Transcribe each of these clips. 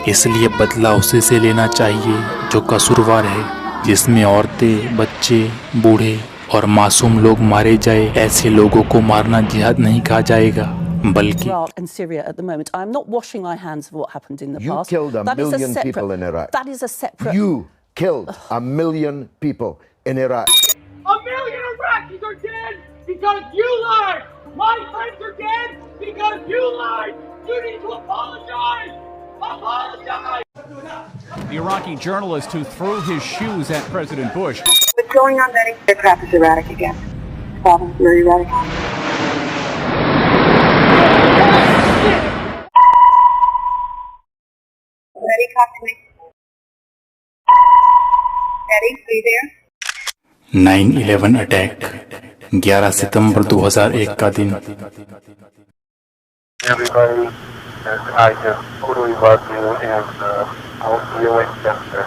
इसलिए बदला उसी से लेना चाहिए जो कसूरवार है, जिसमें औरतें, बच्चे, बूढ़े और मासूम लोग मारे जाए। ऐसे लोगों को मारना जिहाद नहीं कहा जाएगा, बल्कि Iraq and Syria at the moment. I am not washing my hands of what happened in the You past. killed a That is million separate, people in Iraq. That is a separate. You killed a million people in Iraq. A million Iraqis are dead because you lied. My friends are dead because you lied. You need to apologize. Apologize. The Iraqi journalist who threw his shoes at President Bush. What's going on, Betty? Aircraft is erratic again. Problem, very erratic. Betty, talk to me. Betty, are you there? 9/11 attack 11 सितंबर 2001 का दिन। Everybody, and I just totally love you, and I'll see you in Chester.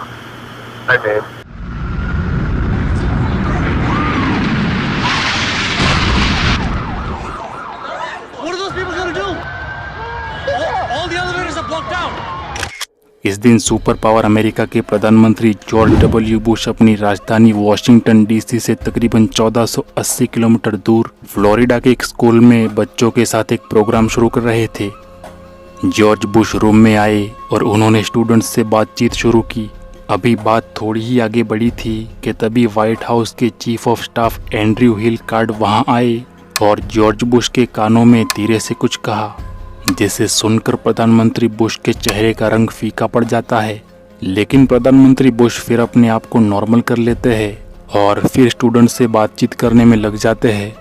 Hi, babe. What are those people going to do? All the elevators are blocked out. इस दिन super power America के प्रधानमंत्री George W Bush अपनी राजधानी Washington DC से तकरीबन 1480 kilometre दूर Florida के एक स्कूल में बच्चों के साथ एक प्रोग्राम शुरू कर रहे थे। जॉर्ज बुश रूम में आए और उन्होंने स्टूडेंट्स से बातचीत शुरू की। अभी बात थोड़ी ही आगे बढ़ी थी कि तभी व्हाइट हाउस के chief of staff Andrew hill card वहां आए और जॉर्ज बुश के कानों में धीरे से कुछ कहा, जिसे सुनकर प्रधानमंत्री बुश के चेहरे का रंग फीका पड़ जाता है। लेकिन प्रधानमंत्री बुश फिर अपने आप को नॉर्मल कर लेते हैं और फिर स्टूडेंट से बातचीत करने में लग जाते हैं।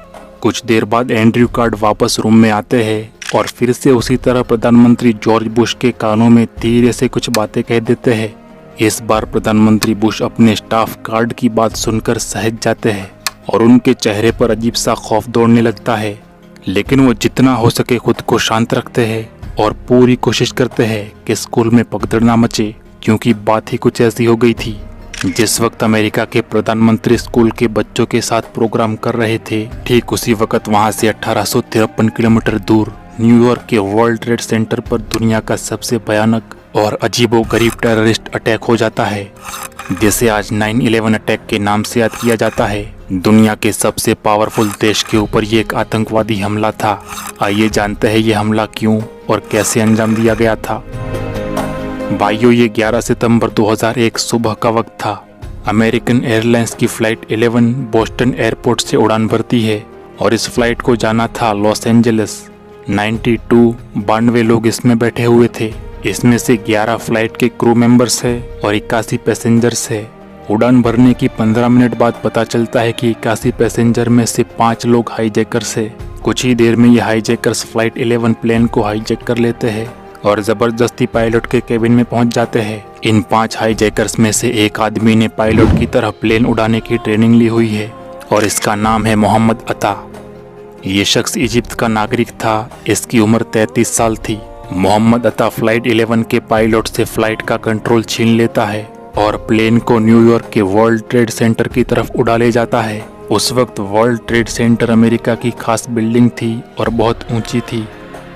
कुछ देर बाद एंड्रयू कार्ड वापस रूम में आते हैं और फिर से उसी तरह प्रधानमंत्री जॉर्ज बुश के कानों में धीरे से कुछ बातें कह देते हैं। इस बार प्रधानमंत्री बुश अपने स्टाफ कार्ड की बात सुनकर सहज जाते हैं और उनके चेहरे पर अजीब सा खौफ दौड़ने लगता है। लेकिन वो जितना हो सके खुद को शांत रखते हैं और पूरी कोशिश करते हैं कि स्कूल में भगदड़ ना मचे, क्योंकि बात ही कुछ ऐसी हो गई थी। जिस वक्त अमेरिका के प्रधानमंत्री स्कूल के बच्चों के साथ प्रोग्राम कर रहे थे, ठीक उसी वक्त वहां से 1853 किलोमीटर दूर न्यूयॉर्क के वर्ल्ड ट्रेड सेंटर पर दुनिया का सबसे भयानक और अजीबोगरीब टेररिस्ट अटैक हो जाता है, जिसे आज 9/11 अटैक के नाम से याद किया जाता है। दुनिया के सबसे पावरफुल देश के ऊपर ये एक आतंकवादी हमला था। आइए जानते हैं ये हमला क्यों और कैसे अंजाम दिया गया था। भाइयों, ये 11 सितंबर 2001 सुबह का वक्त था। अमेरिकन एयरलाइंस की फ्लाइट 11 बोस्टन एयरपोर्ट से उड़ान भरती है और इस फ्लाइट को जाना था लॉस एंजलिस। 92 लोग इसमें बैठे हुए थे। इसमें से 11 फ्लाइट के क्रू मेंबर्स है और 81 पैसेंजर्स है। उड़ान भरने की 15 मिनट बाद पता चलता है कि 81 पैसेंजर में से 5 लोग हाईजैकर्स है। कुछ ही देर में ये हाईजैकर्स फ्लाइट 11 प्लेन को हाईजैक कर लेते हैं और जबरदस्ती पायलट के केबिन में पहुंच जाते हैं। इन 5 हाईजैकर्स में से एक आदमी ने पायलट की तरह प्लेन उड़ाने की ट्रेनिंग ली हुई है और इसका नाम है मोहम्मद अता। ये शख्स इजिप्ट का नागरिक था। इसकी उम्र 33 साल थी। मोहम्मद अता फ्लाइट 11 के पायलट से फ्लाइट का कंट्रोल छीन लेता है और प्लेन को न्यूयॉर्क के वर्ल्ड ट्रेड सेंटर की तरफ उड़ा ले जाता है। उस वक्त वर्ल्ड ट्रेड सेंटर अमेरिका की खास बिल्डिंग थी और बहुत ऊंची थी।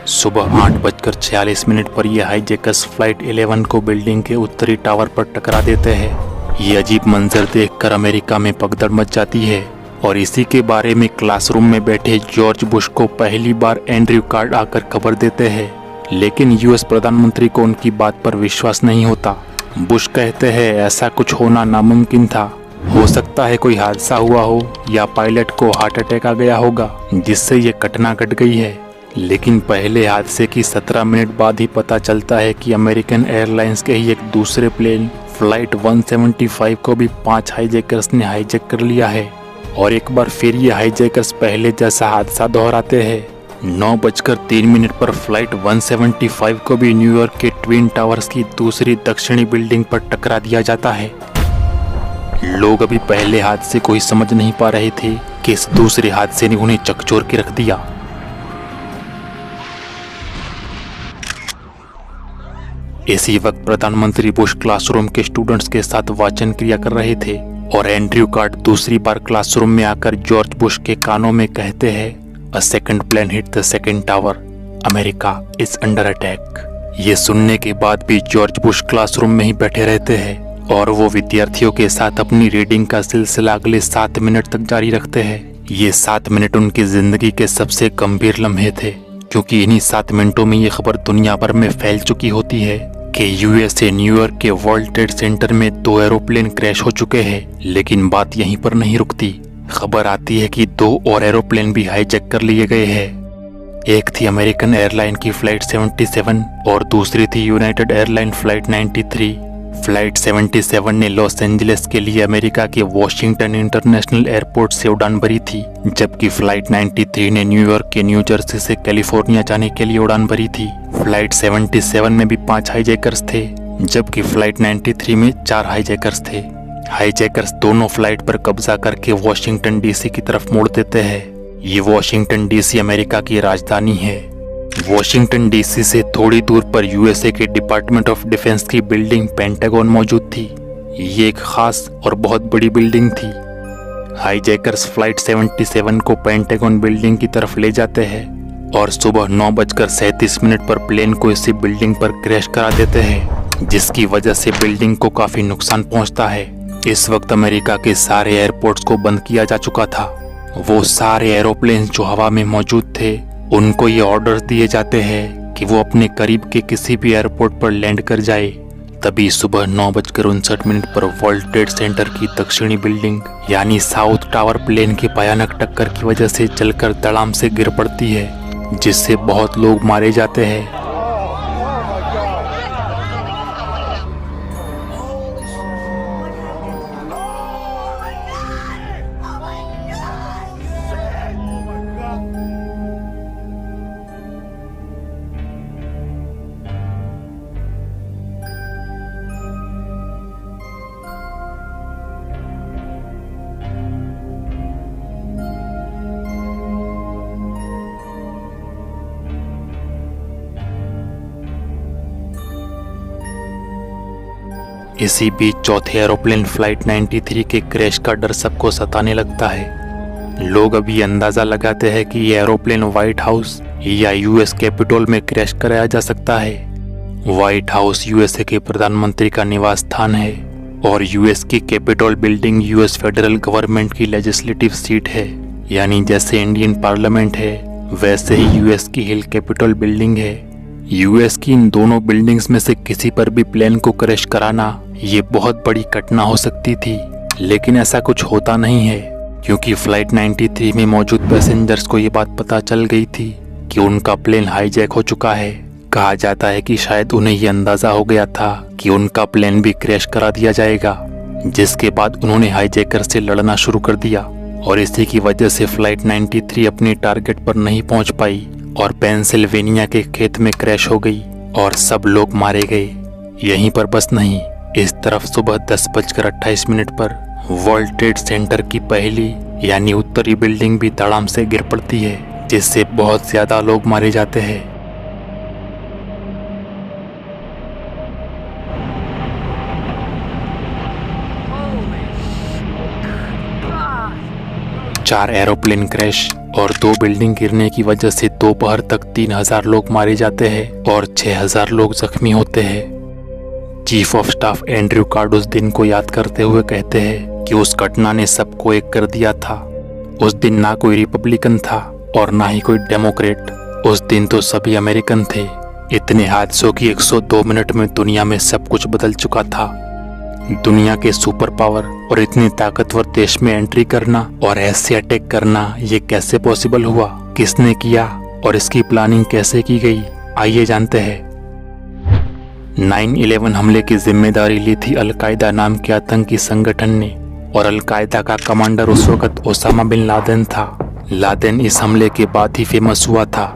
सुबह 8:46 पर यह हाईजैकर्स फ्लाइट 11 को बिल्डिंग के उत्तरी टावर पर टकरा देते हैं। ये अजीब मंजर देखकर अमेरिका में भगदड़ मच जाती है और इसी के बारे में क्लासरूम में बैठे जॉर्ज बुश को पहली बार एंड्रयू कार्ड आकर खबर देते हैं। लेकिन यूएस प्रधानमंत्री को उनकी बात पर विश्वास नहीं होता। बुश कहते हैं ऐसा कुछ होना नामुमकिन था। हो सकता है कोई हादसा हुआ हो या पायलट को हार्ट अटैक आ गया होगा जिससे ये घटना घट गई है। लेकिन पहले हादसे की 17 मिनट बाद ही पता चलता है कि अमेरिकन एयरलाइंस के ही एक दूसरे प्लेन फ्लाइट 175 को भी 5 हाईजैकर्स ने हाईजैक कर लिया है और एक बार फिर ये हाईजैकर्स पहले जैसा हादसा दोहराते हैं। 9:03 पर फ्लाइट 175 को भी न्यूयॉर्क के ट्विन टावर्स की दूसरी दक्षिणी बिल्डिंग पर टकरा दिया जाता है। लोग अभी पहले हादसे को ही समझ नहीं पा रहे थे कि इस दूसरे हादसे ने उन्हें चकचोर के रख दिया। इसी वक्त प्रधानमंत्री बुश क्लासरूम के स्टूडेंट्स के साथ वाचन क्रिया कर रहे थे और एंड्रयू कार्ड दूसरी बार क्लासरूम में आकर जॉर्ज बुश के कानों में कहते हैं, A second plane hit the second tower. America is under attack. ये सुनने के बाद भी जॉर्ज बुश क्लासरूम में ही बैठे रहते हैं और वो विद्यार्थियों के साथ अपनी रीडिंग का सिलसिला अगले 7 मिनट तक जारी रखते हैं। ये 7 मिनट उनकी जिंदगी के सबसे गंभीर लम्हे थे, क्योंकि इन्हीं 7 मिनटों में ये खबर दुनिया भर में फैल चुकी होती है कि यूएसए न्यूयॉर्क के वर्ल्ड ट्रेड सेंटर में 2 एरोप्लेन क्रैश हो चुके हैं। लेकिन बात यहीं पर नहीं रुकती। खबर आती है कि 2 और एरोप्लेन भी हाईजैक कर लिए गए हैं। एक थी अमेरिकन एयरलाइन की फ्लाइट 77 और दूसरी थी यूनाइटेड एयरलाइन फ्लाइट 93। फ्लाइट 77 ने लॉस एंजलिस के लिए अमेरिका के वॉशिंगटन इंटरनेशनल एयरपोर्ट से उड़ान भरी थी, जबकि फ्लाइट 93 ने न्यूयॉर्क के न्यू जर्सी से कैलिफोर्निया जाने के लिए उड़ान भरी थी। फ्लाइट 77 में भी 5 हाईजैकर्स थे, जबकि फ्लाइट 93 में 4 हाईजैकर्स थे। हाईजैकर्स दोनों फ्लाइट पर कब्जा करके वॉशिंगटन डीसी की तरफ मोड़ देते हैं। ये वॉशिंगटन डीसी अमेरिका की राजधानी है। वॉशिंगटन डीसी से थोड़ी दूर पर यूएसए के डिपार्टमेंट ऑफ डिफेंस की बिल्डिंग पेंटागन मौजूद थी। ये एक खास और बहुत बड़ी बिल्डिंग थी। हाईजैकर्स फ्लाइट 77 को पेंटागन बिल्डिंग की तरफ ले जाते हैं और सुबह 9:37 पर प्लेन को इसी बिल्डिंग पर क्रैश करा देते हैं, जिसकी वजह से बिल्डिंग को काफी नुकसान पहुंचता है। इस वक्त अमेरिका के सारे एयरपोर्ट्स को बंद किया जा चुका था। वो सारे एरोप्लेन जो हवा में मौजूद थे, उनको ये ऑर्डर दिए जाते हैं कि वो अपने करीब के किसी भी एयरपोर्ट पर लैंड कर जाए। तभी सुबह 9:59 पर वर्ल्ड ट्रेड सेंटर की दक्षिणी बिल्डिंग यानी साउथ टावर प्लेन की भयानक टक्कर की वजह से जलकर धड़ाम से गिर पड़ती है, जिससे बहुत लोग मारे जाते हैं। इसी बीच चौथे एरोप्लेन फ्लाइट 93 के क्रैश का डर सबको सताने लगता है। लोग अभी अंदाजा लगाते हैं कि ये एरोप्लेन व्हाइट हाउस या यूएस कैपिटोल में क्रैश कराया जा सकता है। व्हाइट हाउस यूएसए के प्रधानमंत्री का निवास स्थान है और यूएस की Capitol building US federal government की लेजिस्लेटिव सीट है, यानी जैसे इंडियन पार्लियामेंट है वैसे ही यूएस की हिल कैपिटल बिल्डिंग है। यूएस की इन दोनों बिल्डिंग्स में से किसी पर भी प्लेन को क्रैश कराना ये बहुत बड़ी घटना हो सकती थी, लेकिन ऐसा कुछ होता नहीं है, क्योंकि फ्लाइट 93 में मौजूद पैसेंजर्स को ये बात पता चल गई थी कि उनका प्लेन हाईजैक हो चुका है। कहा जाता है कि शायद उन्हें ये अंदाजा हो गया था कि उनका प्लेन भी क्रैश करा दिया जाएगा, जिसके बाद उन्होंने हाईजैकर से लड़ना शुरू कर दिया और इसी की वजह से फ्लाइट 93 अपने टारगेट पर नहीं पहुंच पाई और पेंसिल्वेनिया के खेत में क्रैश हो गई और सब लोग मारे गए। यहीं पर बस नहीं, इस तरफ सुबह 10:28 पर वर्ल्ड ट्रेड सेंटर की पहली यानी उत्तरी बिल्डिंग भी धड़ाम से गिर पड़ती है, जिससे बहुत ज्यादा लोग मारे जाते हैं। चार एरोप्लेन क्रैश और 2 बिल्डिंग गिरने की वजह से दोपहर तक 3000 लोग मारे जाते हैं और 6000 लोग जख्मी होते हैं। Chief of staff Andrew card उस दिन को याद करते हुए कहते हैं कि उस घटना ने सबको एक कर दिया था। उस दिन ना कोई रिपब्लिकन था और ना ही कोई डेमोक्रेट, उस दिन तो सभी अमेरिकन थे। इतने हादसों की 102 मिनट में दुनिया में सब कुछ बदल चुका था। दुनिया के सुपर पावर और इतने ताकतवर देश में एंट्री करना और ऐसे अटैक करना, ये कैसे पॉसिबल हुआ, किसने किया और इसकी प्लानिंग कैसे की गई, आइए जानते हैं। 9/11 हमले की जिम्मेदारी ली थी अल-कायदा नाम के आतंकी संगठन ने और अल-कायदा का कमांडर उस वक्त ओसामा बिन लादेन था। लादेन इस हमले के बाद ही फेमस हुआ था,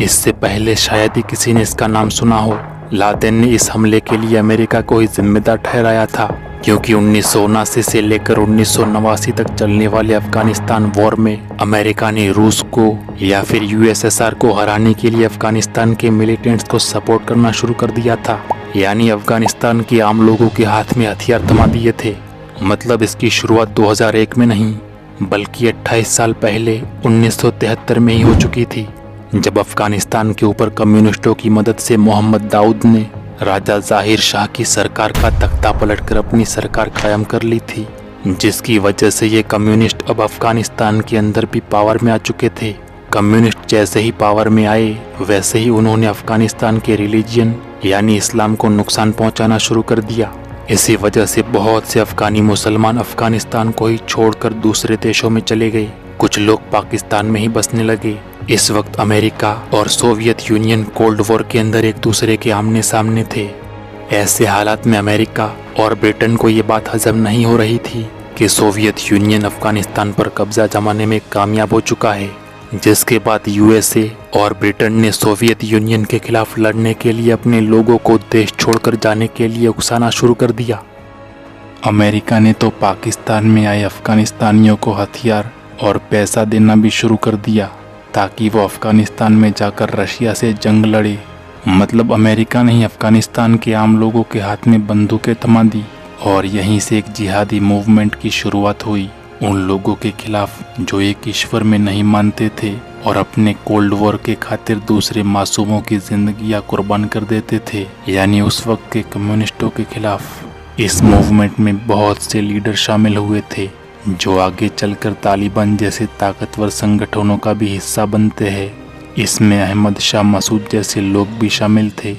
इससे पहले शायद ही किसी ने इसका नाम सुना हो। लादेन ने इस हमले के लिए अमेरिका को ही जिम्मेदार ठहराया था, क्योंकि 1979 से लेकर 1989 तक चलने वाले अफगानिस्तान वॉर में अमेरिका ने रूस को या फिर यूएसएसआर को हराने के लिए अफगानिस्तान के मिलिटेंट्स को सपोर्ट करना शुरू कर दिया था, यानी अफगानिस्तान के आम लोगों के हाथ में हथियार थमा दिए थे। मतलब इसकी शुरुआत 2001 में नहीं बल्कि 28 साल पहले 1973 में ही हो चुकी थी। जब अफगानिस्तान के ऊपर कम्युनिस्टों की मदद से मोहम्मद दाऊद ने राजा जाहिर शाह की सरकार का तख्ता पलटकर अपनी सरकार कायम कर ली थी, जिसकी वजह से ये कम्युनिस्ट अब अफगानिस्तान के अंदर भी पावर में आ चुके थे। कम्युनिस्ट जैसे ही पावर में आए वैसे ही उन्होंने अफगानिस्तान के रिलीजियन यानी इस्लाम को नुकसान पहुंचाना शुरू कर दिया। इसी वजह से बहुत से अफगानी मुसलमान अफगानिस्तान को ही छोड़कर दूसरे देशों में चले गए। कुछ लोग पाकिस्तान में ही बसने लगे। इस वक्त अमेरिका और सोवियत यूनियन कोल्ड वॉर के अंदर एक दूसरे के आमने सामने थे। ऐसे हालात में अमेरिका और ब्रिटेन को ये बात हजम नहीं हो रही थी कि सोवियत यूनियन अफगानिस्तान पर कब्जा जमाने में कामयाब हो चुका है, जिसके बाद यूएसए और ब्रिटेन ने सोवियत यूनियन के खिलाफ लड़ने के लिए अपने लोगों को देश छोड़कर जाने के लिए उकसाना शुरू कर दिया। अमेरिका ने तो पाकिस्तान में आए अफगानिस्तानियों को हथियार और पैसा देना भी शुरू कर दिया ताकि वो अफगानिस्तान में जाकर रशिया से जंग लड़े। मतलब अमेरिका ने ही अफगानिस्तान के आम लोगों के हाथ में बंदूकें थमा दी और यहीं से एक जिहादी मूवमेंट की शुरुआत हुई उन लोगों के खिलाफ जो एक ईश्वर में नहीं मानते थे और अपने कोल्ड वॉर के खातिर दूसरे मासूमों की जिंदगियां कुर्बान कर देते थे, यानी उस वक्त के कम्युनिस्टों के खिलाफ। इस मूवमेंट में बहुत से लीडर शामिल हुए थे जो आगे चलकर तालिबान जैसे ताकतवर संगठनों का भी हिस्सा बनते हैं। इसमें अहमद शाह मसूद जैसे लोग भी शामिल थे।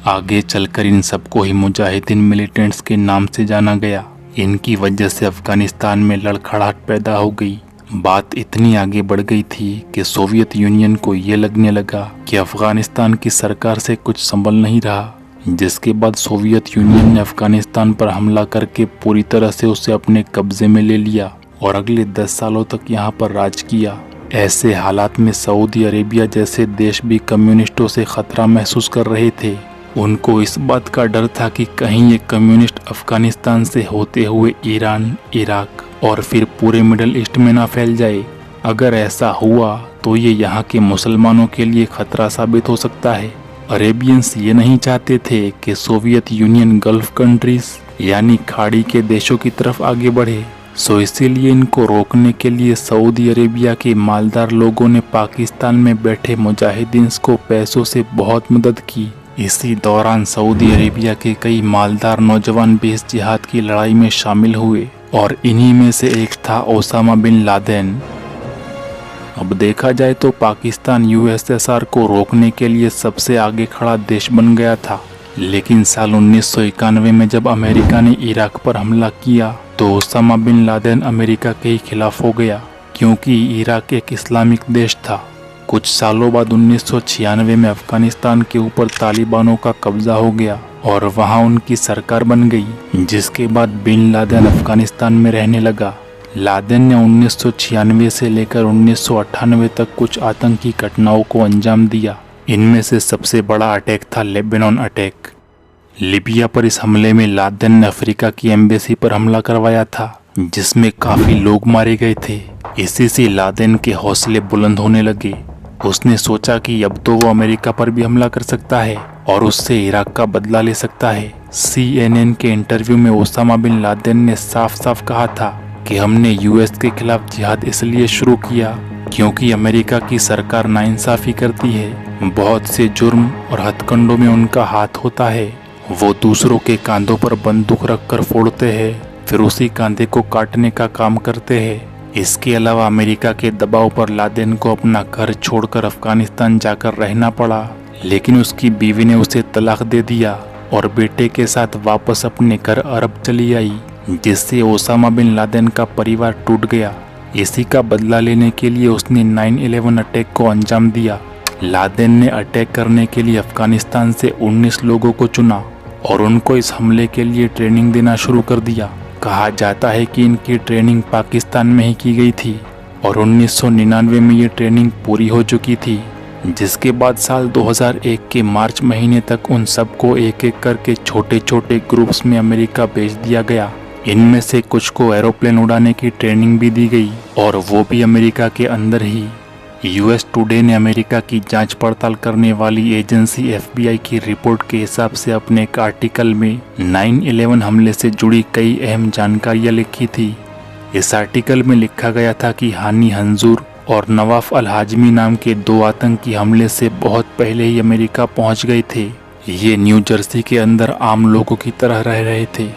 आगे चलकर इन सबको ही मुजाहिदीन मिलिटेंट्स के नाम से जाना गया। इनकी वजह से अफगानिस्तान में लड़खड़ाहट पैदा हो गई। बात इतनी आगे बढ़ गई थी कि सोवियत यूनियन को ये लगने लगा कि अफगानिस्तान की सरकार से कुछ संभल नहीं रहा, जिसके बाद सोवियत यूनियन ने अफगानिस्तान पर हमला करके पूरी तरह से उसे अपने कब्जे में ले लिया और अगले 10 सालों तक यहाँ पर राज किया। ऐसे हालात में सऊदी अरेबिया जैसे देश भी कम्युनिस्टों से खतरा महसूस कर रहे थे। उनको इस बात का डर था कि कहीं ये कम्युनिस्ट अफगानिस्तान से होते हुए ईरान, इराक और फिर पूरे मिडल ईस्ट में ना फैल जाए। अगर ऐसा हुआ तो ये यहाँ के मुसलमानों के लिए खतरा साबित हो सकता है। अरेबियंस ये नहीं चाहते थे कि सोवियत यूनियन गल्फ कंट्रीज यानी खाड़ी के देशों की तरफ आगे बढ़े, सो इसीलिए इनको रोकने के लिए सऊदी अरेबिया के मालदार लोगों ने पाकिस्तान में बैठे मुजाहिदीन को पैसों से बहुत मदद की। इसी दौरान सऊदी अरेबिया के कई मालदार नौजवान भी इस जिहाद की लड़ाई में शामिल हुए और इन्हीं में से एक था ओसामा बिन लादेन। अब देखा जाए तो पाकिस्तान यूएसएसआर को रोकने के लिए सबसे आगे खड़ा देश बन गया था, लेकिन साल 1991 में जब अमेरिका ने इराक पर हमला किया तो ओसामा बिन लादेन अमेरिका के ही खिलाफ हो गया, क्योंकि इराक एक इस्लामिक देश था। कुछ सालों बाद 1996 में अफगानिस्तान के ऊपर तालिबानों का कब्जा हो गया और वहां उनकी सरकार बन गई, जिसके बाद बिन लादेन अफगानिस्तान में रहने लगा। लादेन ने 1996 से लेकर 1998 तक कुछ आतंकी घटनाओं को अंजाम दिया। इनमें से सबसे बड़ा अटैक था लेबनान अटैक। लीबिया पर इस हमले में लादेन ने अफ्रीका की एम्बेसी पर हमला करवाया था, जिसमें काफी लोग मारे गए थे। इसी से लादेन के हौसले बुलंद होने लगे। उसने सोचा कि अब तो वो अमेरिका पर भी हमला कर सकता है और उससे इराक का बदला ले सकता है। CNN के इंटरव्यू में ओसामा बिन लादेन ने साफ साफ कहा था कि हमने यूएस के खिलाफ जिहाद इसलिए शुरू किया क्योंकि अमेरिका की सरकार नाइंसाफी करती है। बहुत से जुर्म और हथकंडों में उनका हाथ होता है। वो दूसरों के कांधों पर बंदूक रखकर फोड़ते हैं, फिर उसी कांधे को काटने का काम करते हैं। इसके अलावा अमेरिका के दबाव पर लादेन को अपना घर छोड़कर अफगानिस्तान जाकर रहना पड़ा, लेकिन उसकी बीवी ने उसे तलाक दे दिया और बेटे के साथ वापस अपने घर अरब चली आई, जिससे ओसामा बिन लादेन का परिवार टूट गया। इसी का बदला लेने के लिए उसने 9/11 अटैक को अंजाम दिया। लादेन ने अटैक करने के लिए अफगानिस्तान से 19 लोगों को चुना और उनको इस हमले के लिए ट्रेनिंग देना शुरू कर दिया। कहा जाता है कि इनकी ट्रेनिंग पाकिस्तान में ही की गई थी और 1999 में ये ट्रेनिंग पूरी हो चुकी थी, जिसके बाद साल 2001 के मार्च महीने तक उन सबको एक एक करके छोटे छोटे ग्रुप्स में अमेरिका भेज दिया गया। इनमें से कुछ को एरोप्लेन उड़ाने की ट्रेनिंग भी दी गई और वो भी अमेरिका के अंदर ही। यूएस टुडे ने अमेरिका की जांच पड़ताल करने वाली एजेंसी FBI की रिपोर्ट के हिसाब से अपने एक आर्टिकल में 9/11 हमले से जुड़ी कई अहम जानकारियां लिखी थी। इस आर्टिकल में लिखा गया था कि हानी हंजूर और नवाफ अल हाजमी नाम के 2 आतंकी हमले से बहुत पहले ही अमेरिका पहुंच गए थे। ये न्यू जर्सी के अंदर आम लोगों की तरह रह रहे थे।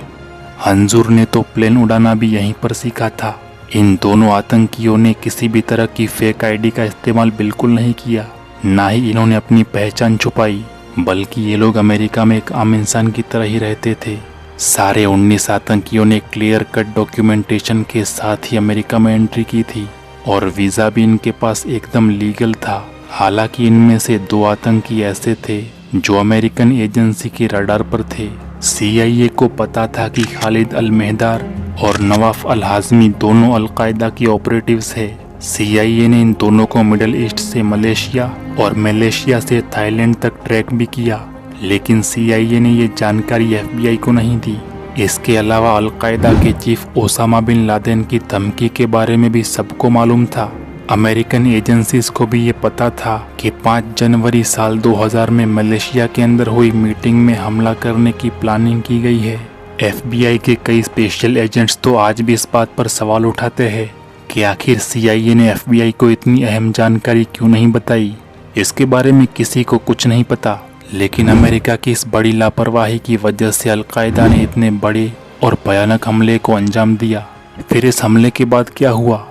हंजूर ने तो प्लेन उड़ाना भी यहीं पर सीखा था। इन दोनों आतंकियों ने किसी भी तरह की फेक आईडी का इस्तेमाल बिल्कुल नहीं किया, ना ही इन्होंने अपनी पहचान छुपाई, बल्कि ये लोग अमेरिका में एक आम इंसान की तरह ही रहते थे। सारे 19 आतंकियों ने क्लियर कट डॉक्यूमेंटेशन के साथ ही अमेरिका में एंट्री की थी और वीज़ा भी इनके पास एकदम लीगल था। हालांकि इनमें से 2 आतंकी ऐसे थे जो अमेरिकन एजेंसी के रडार पर थे। CIA को पता था कि खालिद अल मेहदार और नवाफ अल हाजमी दोनों अल-कायदा की ऑपरेटिव्स है। CIA ने इन दोनों को मिडल ईस्ट से मलेशिया और मलेशिया से थाईलैंड तक ट्रैक भी किया, लेकिन CIA ने ये जानकारी FBI को नहीं दी। इसके अलावा अल-कायदा के चीफ ओसामा बिन लादेन की धमकी के बारे में भी सबको मालूम था। अमेरिकन एजेंसीज को भी ये पता था कि 5 जनवरी साल 2000 में मलेशिया के अंदर हुई मीटिंग में हमला करने की प्लानिंग की गई है। FBI के कई स्पेशल एजेंट्स तो आज भी इस बात पर सवाल उठाते हैं कि आखिर CIA ने FBI को इतनी अहम जानकारी क्यों नहीं बताई। इसके बारे में किसी को कुछ नहीं पता, लेकिन अमेरिका की इस बड़ी लापरवाही की वजह से अल-कायदा ने इतने बड़े और भयानक हमले को अंजाम दिया। फिर इस हमले के बाद क्या हुआ?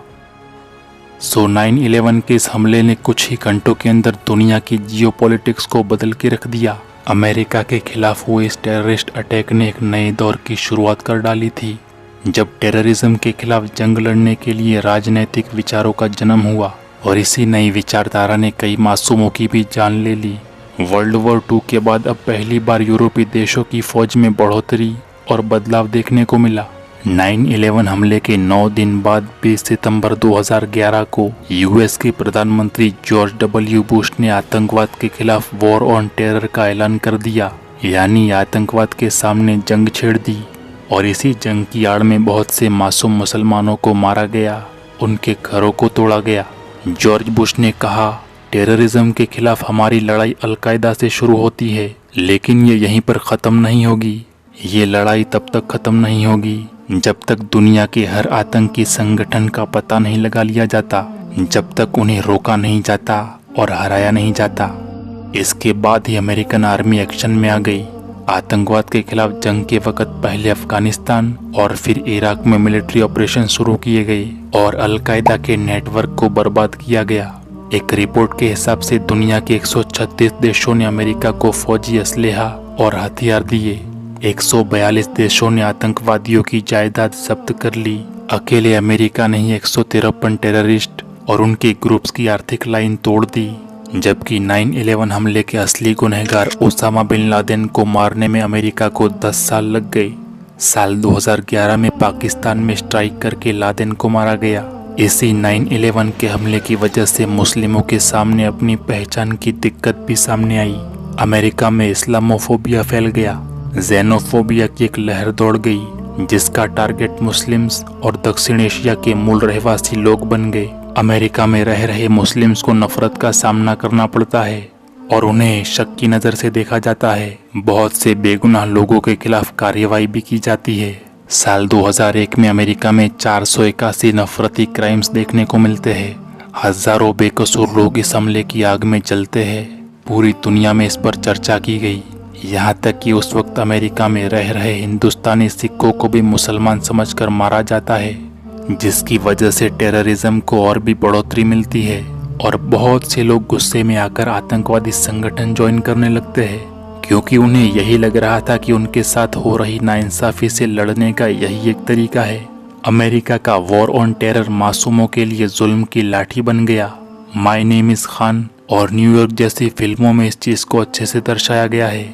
9/11 के इस हमले ने कुछ ही घंटों के अंदर दुनिया की जियोपॉलिटिक्स को बदल के रख दिया। अमेरिका के खिलाफ हुए इस टेररिस्ट अटैक ने एक नए दौर की शुरुआत कर डाली थी, जब टेररिज्म के खिलाफ जंग लड़ने के लिए राजनैतिक विचारों का जन्म हुआ और इसी नई विचारधारा ने कई मासूमों की भी जान ले ली। वर्ल्ड वॉर 2 के बाद अब पहली बार यूरोपीय देशों की फौज में बढ़ोतरी और बदलाव देखने को मिला। 9/11 हमले के 9 दिन बाद 20 सितंबर 2011 को यूएस के प्रधानमंत्री जॉर्ज W. बुश ने आतंकवाद के खिलाफ वॉर ऑन टेरर का ऐलान कर दिया, यानी आतंकवाद के सामने जंग छेड़ दी। और इसी जंग की आड़ में बहुत से मासूम मुसलमानों को मारा गया, उनके घरों को तोड़ा गया। जॉर्ज बुश ने कहा, टेररिज्म के खिलाफ हमारी लड़ाई अल-कायदा से शुरू होती है, लेकिन ये यहीं पर ख़त्म नहीं होगी। ये लड़ाई तब तक ख़त्म नहीं होगी जब तक दुनिया के हर आतंकी संगठन का पता नहीं लगा लिया जाता, जब तक उन्हें रोका नहीं जाता और हराया नहीं जाता। इसके बाद ही अमेरिकन आर्मी एक्शन में आ गई। आतंकवाद के खिलाफ जंग के वक्त पहले अफगानिस्तान और फिर इराक में मिलिट्री ऑपरेशन शुरू किए गए और अल-कायदा के नेटवर्क को बर्बाद किया गया। एक रिपोर्ट के हिसाब से दुनिया के 136 देशों ने अमेरिका को फौजी असलहा और हथियार दिए। 142 देशों ने आतंकवादियों की जायदाद जब्त कर ली। अकेले अमेरिका ने ही 153 टेररिस्ट और उनके ग्रुप्स की आर्थिक लाइन तोड़ दी, जबकि 9/11 हमले के असली गुनहगार ओसामा बिन लादेन को मारने में अमेरिका को 10 साल लग गए। साल 2011 में पाकिस्तान में स्ट्राइक करके लादेन को मारा गया। इसी 9/11 के हमले की वजह से मुस्लिमों के सामने अपनी पहचान की दिक्कत भी सामने आई। अमेरिका में इस्लामोफोबिया फैल गया, ज़ेनोफोबिया की एक लहर दौड़ गई, जिसका टारगेट मुस्लिम्स और दक्षिण एशिया के मूल रहवासी लोग बन गए। अमेरिका में रह रहे मुस्लिम्स को नफरत का सामना करना पड़ता है और उन्हें शक की नज़र से देखा जाता है। बहुत से बेगुनाह लोगों के खिलाफ कार्रवाई भी की जाती है। साल 2001 में अमेरिका में 481 नफरती क्राइम्स देखने को मिलते हैं। हजारों बेकसूर लोग इस हमले की आग में जलते हैं। पूरी दुनिया में इस पर चर्चा की गई, यहाँ तक कि उस वक्त अमेरिका में रह रहे हिंदुस्तानी सिखों को भी मुसलमान समझकर मारा जाता है, जिसकी वजह से टेररिज्म को और भी बढ़ोतरी मिलती है और बहुत से लोग गुस्से में आकर आतंकवादी संगठन ज्वाइन करने लगते हैं, क्योंकि उन्हें यही लग रहा था कि उनके साथ हो रही नाइंसाफी से लड़ने का यही एक तरीका है। अमेरिका का वॉर ऑन टेरर मासूमों के लिए जुल्म की लाठी बन गया। माय नेम इज खान और न्यूयॉर्क जैसी फिल्मों में इस चीज़ को अच्छे से दर्शाया गया है।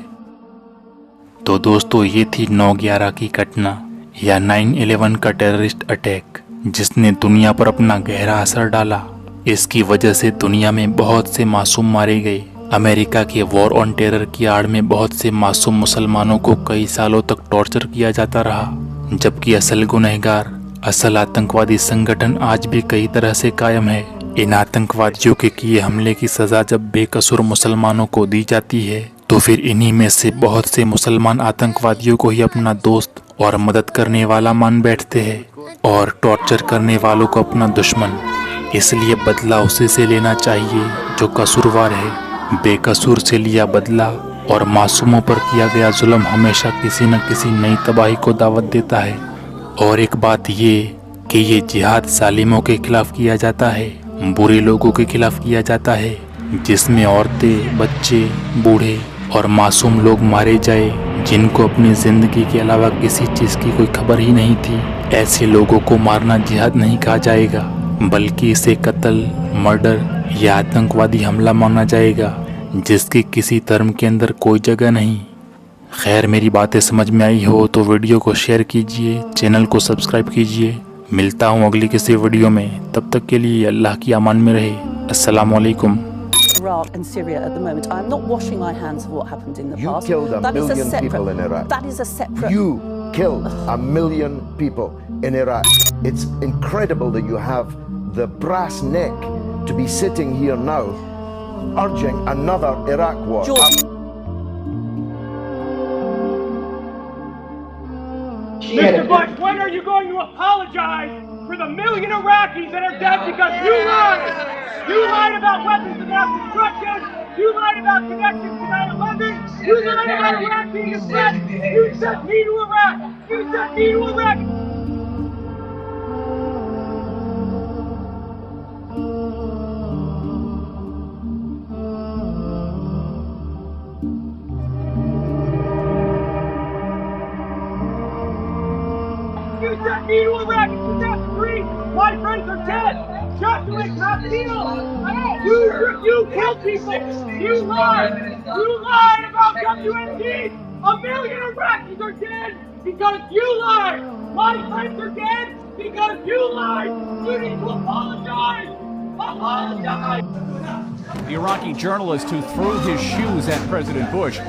तो दोस्तों, ये थी 9/11 की घटना या 9/11 का टेररिस्ट अटैक, जिसने दुनिया पर अपना गहरा असर डाला। इसकी वजह से दुनिया में बहुत से मासूम मारे गए। अमेरिका के वॉर ऑन टेरर की आड़ में बहुत से मासूम मुसलमानों को कई सालों तक टॉर्चर किया जाता रहा, जबकि असल गुनहगार, असल आतंकवादी संगठन आज भी कई तरह से कायम है। इन आतंकवादियों के किए हमले की सजा जब बेकसूर मुसलमानों को दी जाती है, तो फिर इन्हीं में से बहुत से मुसलमान आतंकवादियों को ही अपना दोस्त और मदद करने वाला मान बैठते हैं और टॉर्चर करने वालों को अपना दुश्मन। इसलिए बदला उसी से लेना चाहिए जो कसूरवार है। बेकसूर से लिया बदला और मासूमों पर किया गया जुल्म हमेशा किसी न किसी नई तबाही को दावत देता है। और एक बात ये कि ये जिहाद जालिमों के खिलाफ किया जाता है, बुरे लोगों के खिलाफ किया जाता है, जिसमें औरतें, बच्चे, बूढ़े और मासूम लोग मारे जाए जिनको अपनी जिंदगी के अलावा किसी चीज़ की कोई खबर ही नहीं थी। ऐसे लोगों को मारना जिहाद नहीं कहा जाएगा, बल्कि इसे कत्ल, मर्डर या आतंकवादी हमला माना जाएगा, जिसकी किसी धर्म के अंदर कोई जगह नहीं। खैर, मेरी बातें समझ में आई हो तो वीडियो को शेयर कीजिए, चैनल को सब्सक्राइब कीजिए। मिलता हूँ अगली किसी वीडियो में, तब तक के लिए अल्लाह की अमान में रहे। अस्सलाम वालेकुम। Iraq and Syria at the moment. I'm not washing my hands of what happened in the You past. killed a That is million separate, people in Iraq. That is a separate. You killed a million people in Iraq. It's incredible that you have the brass neck to be sitting here now urging another Iraq war. George. Mr. Bush, when are you going to apologize for the million Iraqis that are dead because you lied? You lied about weapons of mass destruction. You lied about connections to 9/11. You lied about Iraq being a threat. You sent me to Iraq. You sent me to Iraq. You sent me to Iraq in 2003. My friends are dead. Joshua Castile. You killed people. You lied. You lied about WMD. A million Iraqis are dead because you lied. My friends are dead because you lied. You need to apologize. Apologize. The Iraqi journalist who threw his shoes at President Bush